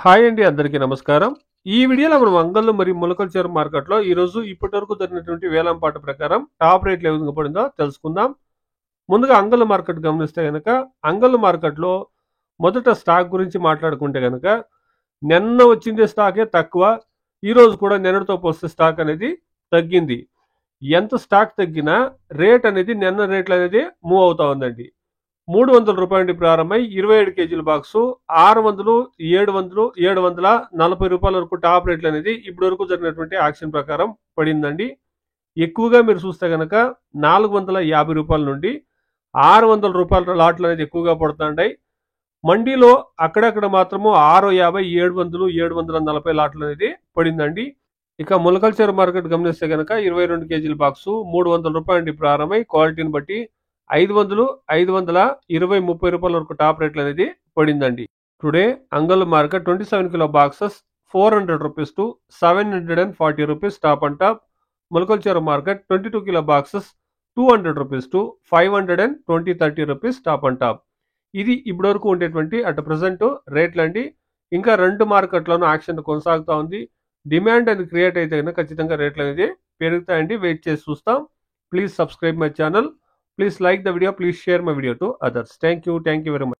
Hi అండి, అందరికీ నమస్కారం. ఈ వీడియోలో మనం అంగళ్ళు మరియు మొలకల మార్కెట్లో ఈరోజు ఇప్పటివరకు జరిగినటువంటి వేలంపాట ప్రకారం టాప్ రేట్లు ఏ విధంగా పడిందో తెలుసుకుందాం. ముందుగా అంగళ్ళ మార్కెట్ గమనిస్తే గనక అంగళ్ళ మార్కెట్లో మొదట స్టాక్ గురించి మాట్లాడుకుంటే గనక నిన్న వచ్చిందే స్టాకే తక్కువ. ఈరోజు కూడా నిన్నటితో పోస్తే స్టాక్ అనేది తగ్గింది. ఎంత స్టాక్ తగ్గినా రేట్ అనేది నిన్న రేట్లు అనేది మూవ్ అవుతా ఉందండి. రూ. 300 నుండి ప్రారంభమై 27 కేజీల బాక్సు 600, 700, రూ. 740 వరకు టాప్ రేట్లు అనేది ఇప్పటి వరకు జరిగినటువంటి యాక్షన్ ప్రకారం పడిందండి. ఎక్కువగా మీరు చూస్తే కనుక రూ. 450 నుండి రూ. 600 లాట్లు అనేది ఎక్కువగా పడుతున్నాయి. మండీలో అక్కడక్కడ మాత్రము 650, 700, 740 లాట్లు అనేది పడిందండి. ఇక మొలకల్చర్ మార్కెట్ గమనిస్తే కనుక 22 కేజీల బాక్సు రూ. 300 నుండి ప్రారంభమై క్వాలిటీని బట్టి 500, 520, 30 వరకు టాప్ రేట్లు అనేది పడిందండి. Today Angal market 27 kilo boxes ₹400 to ₹740 top and top. మొలకల్చర్ market 22 kilo boxes ₹200 to ₹520-30 top and top. ఇది ఇప్పటి వరకు ఉండేటువంటి అట్ ప్రజెంట్ రేట్లు అండి. ఇంకా రెండు మార్కెట్లోనూ యాక్షన్ కొనసాగుతూ ఉంది. డిమాండ్ అనేది క్రియేట్ అయితే కనుక ఖచ్చితంగా రేట్లు అనేది పెరుగుతాయండి. వెయిట్ చేసి చూస్తాం. Please subscribe my channel. Please like the video. Please share my video to others. Thank you. Thank you very much.